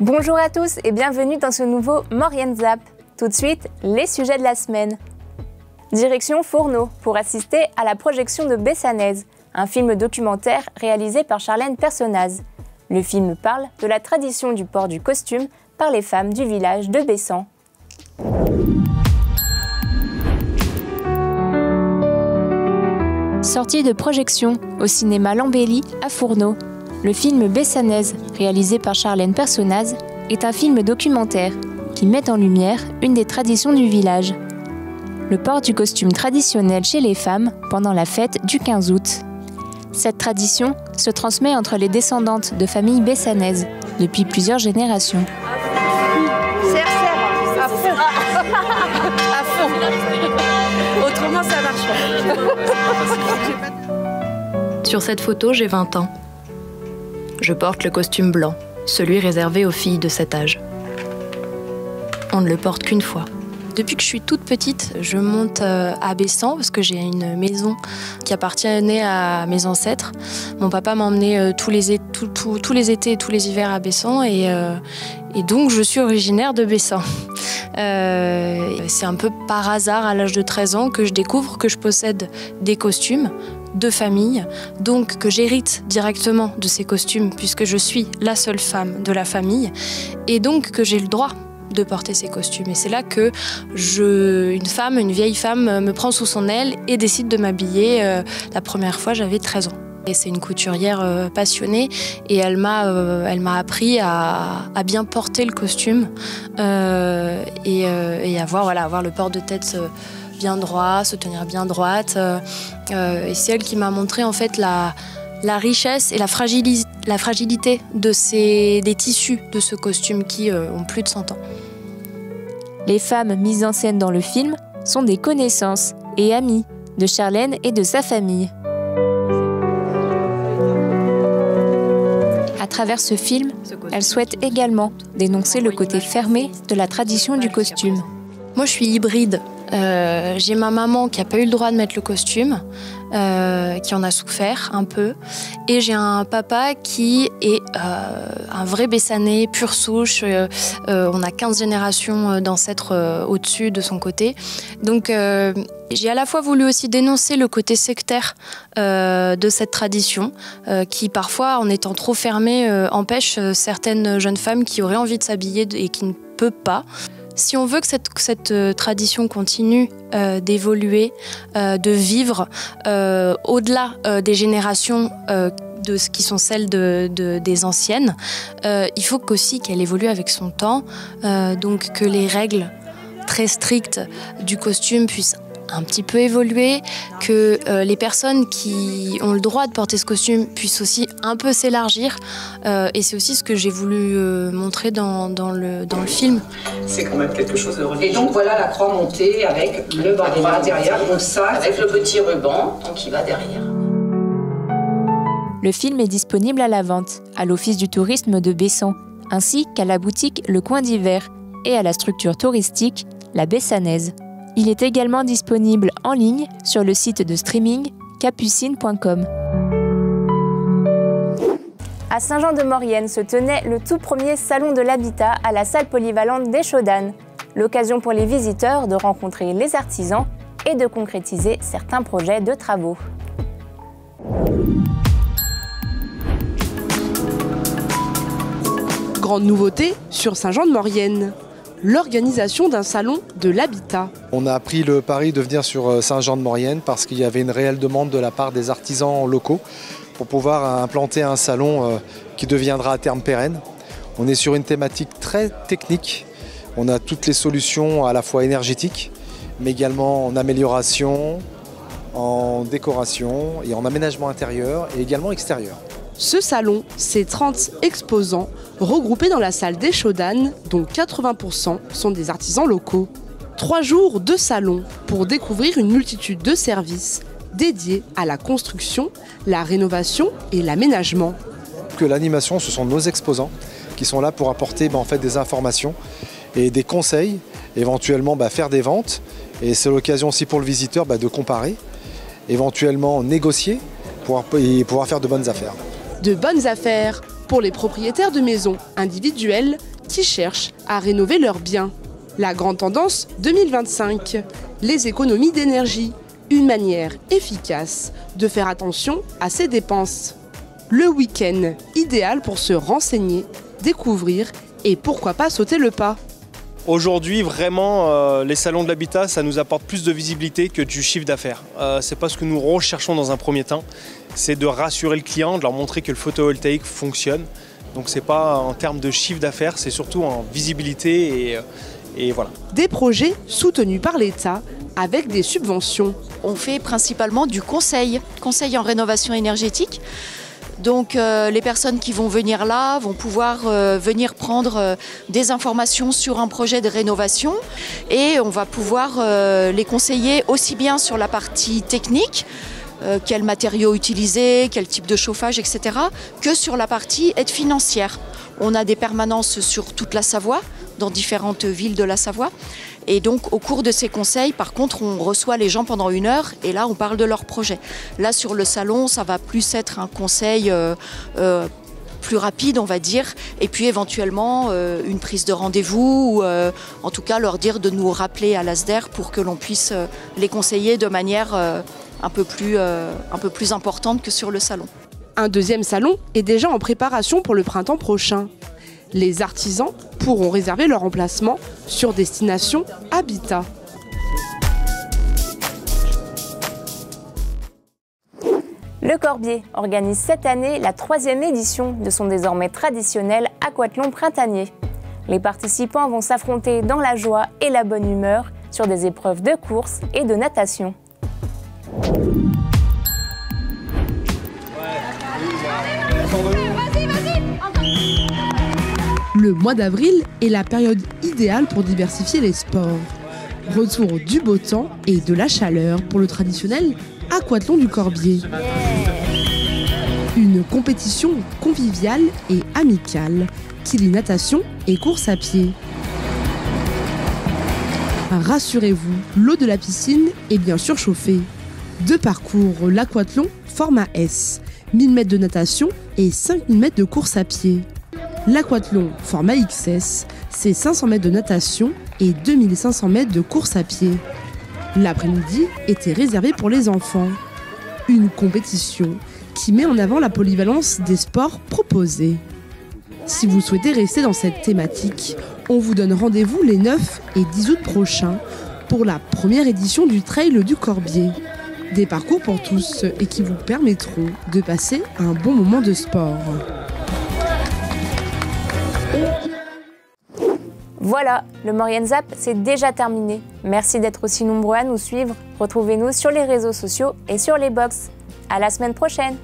Bonjour à tous et bienvenue dans ce nouveau Maurienne Zap. Tout de suite, les sujets de la semaine. Direction Fourneau pour assister à la projection de Bessanaise, un film documentaire réalisé par Charlène Personnaz. Le film parle de la tradition du port du costume par les femmes du village de Bessan. Sortie de projection au cinéma Lambelly à Fourneau. Le film Bessanaise, réalisé par Charlène Personnaz, est un film documentaire qui met en lumière une des traditions du village. Le port du costume traditionnel chez les femmes pendant la fête du 15 août. Cette tradition se transmet entre les descendantes de familles bessanaises depuis plusieurs générations. À fond. Autrement, ça marche pas. Sur cette photo, j'ai 20 ans. Je porte le costume blanc, celui réservé aux filles de cet âge. On ne le porte qu'une fois. Depuis que je suis toute petite, je monte à Bessan parce que j'ai une maison qui appartenait à mes ancêtres. Mon papa m'emmenait tous les étés et tous les hivers à Bessan et donc je suis originaire de Bessan. C'est un peu par hasard à l'âge de 13 ans que je découvre que je possède des costumes de famille, donc que j'hérite directement de ces costumes puisque je suis la seule femme de la famille et donc que j'ai le droit de porter ces costumes. Et c'est là que une vieille femme me prend sous son aile et décide de m'habiller. La première fois, j'avais 13 ans. Et c'est une couturière passionnée et elle m'a appris à bien porter le costume et avoir le port de tête bien droit, se tenir bien droite. Et c'est elle qui m'a montré en fait la richesse et la fragilité des tissus de ce costume qui ont plus de 100 ans. Les femmes mises en scène dans le film sont des connaissances et amies de Charlène et de sa famille. À travers ce film, elle souhaite également dénoncer le côté fermé de la tradition du costume. Moi, je suis hybride. J'ai ma maman qui n'a pas eu le droit de mettre le costume, qui en a souffert un peu. Et j'ai un papa qui est un vrai Bessanais, pure souche. On a 15 générations d'ancêtres au-dessus de son côté. Donc j'ai à la fois voulu aussi dénoncer le côté sectaire de cette tradition, qui parfois, en étant trop fermée, empêche certaines jeunes femmes qui auraient envie de s'habiller et qui ne peuvent pas. Si on veut que cette tradition continue d'évoluer, de vivre au-delà des générations de ce qui sont celles des anciennes, il faut aussi qu'elle évolue avec son temps, donc que les règles très strictes du costume puissent un petit peu évoluer, que les personnes qui ont le droit de porter ce costume puissent aussi un peu s'élargir. Et c'est aussi ce que j'ai voulu montrer dans le film. C'est quand même quelque chose de religieux. Et donc voilà la croix montée avec le bandana derrière, donc ça, avec le petit ruban qui va derrière. Le film est disponible à la vente à l'Office du tourisme de Bessan, ainsi qu'à la boutique Le Coin d'Hiver et à la structure touristique La Bessanaise. Il est également disponible en ligne sur le site de streaming capucine.com. À Saint-Jean-de-Maurienne se tenait le tout premier salon de l'habitat à la salle polyvalente d'Échaudanes. L'occasion pour les visiteurs de rencontrer les artisans et de concrétiser certains projets de travaux. Grande nouveauté sur Saint-Jean-de-Maurienne. L'organisation d'un salon de l'habitat. On a pris le pari de venir sur Saint-Jean-de-Maurienne parce qu'il y avait une réelle demande de la part des artisans locaux pour pouvoir implanter un salon qui deviendra à terme pérenne. On est sur une thématique très technique. On a toutes les solutions à la fois énergétiques, mais également en amélioration, en décoration et en aménagement intérieur et également extérieur. Ce salon, c'est 30 exposants regroupés dans la salle d'Échaudanes, dont 80% sont des artisans locaux. 3 jours de salon pour découvrir une multitude de services dédiés à la construction, la rénovation et l'aménagement. L'animation, ce sont nos exposants qui sont là pour apporter des informations et des conseils éventuellement faire des ventes. Et c'est l'occasion aussi pour le visiteur de comparer, éventuellement négocier et pouvoir faire de bonnes affaires. De bonnes affaires pour les propriétaires de maisons individuelles qui cherchent à rénover leurs biens. La grande tendance 2025, les économies d'énergie, une manière efficace de faire attention à ses dépenses. Le week-end idéal pour se renseigner, découvrir et pourquoi pas sauter le pas. Aujourd'hui, vraiment, les salons de l'habitat, ça nous apporte plus de visibilité que du chiffre d'affaires. C'est pas ce que nous recherchons dans un premier temps, c'est de rassurer le client, de leur montrer que le photovoltaïque fonctionne. Donc c'est pas en termes de chiffre d'affaires, c'est surtout en visibilité et voilà. Des projets soutenus par l'État avec des subventions. On fait principalement du conseil en rénovation énergétique. Donc les personnes qui vont venir là vont pouvoir venir prendre des informations sur un projet de rénovation et on va pouvoir les conseiller aussi bien sur la partie technique, quels matériaux utiliser, quel type de chauffage, etc., que sur la partie aide financière. On a des permanences sur toute la Savoie, dans différentes villes de la Savoie. Et donc, au cours de ces conseils, par contre, on reçoit les gens pendant 1 heure et là, on parle de leur projet. Là, sur le salon, ça va plus être un conseil plus rapide, on va dire, et puis éventuellement une prise de rendez-vous ou en tout cas leur dire de nous rappeler à l'ASDER pour que l'on puisse les conseiller de manière un peu plus importante que sur le salon. Un deuxième salon est déjà en préparation pour le printemps prochain. Les artisans pourront réserver leur emplacement sur destination Habitat. Le Corbier organise cette année la 3e édition de son désormais traditionnel aquathlon printanier. Les participants vont s'affronter dans la joie et la bonne humeur sur des épreuves de course et de natation. Le mois d'avril est la période idéale pour diversifier les sports. Retour du beau temps et de la chaleur pour le traditionnel aquathlon du Corbier. Une compétition conviviale et amicale qui lie natation et course à pied. Rassurez-vous, l'eau de la piscine est bien sûr chauffée. 2 parcours, l'aquathlon format S, 1000 mètres de natation et 5000 mètres de course à pied. L'aquathlon format XS, c'est 500 mètres de natation et 2500 mètres de course à pied. L'après-midi était réservé pour les enfants. Une compétition qui met en avant la polyvalence des sports proposés. Si vous souhaitez rester dans cette thématique, on vous donne rendez-vous les 9 et 10 août prochains pour la première édition du Trail du Corbier. Des parcours pour tous et qui vous permettront de passer un bon moment de sport. Voilà, le Maurienne Zap, c'est déjà terminé. Merci d'être aussi nombreux à nous suivre. Retrouvez-nous sur les réseaux sociaux et sur les box. À la semaine prochaine!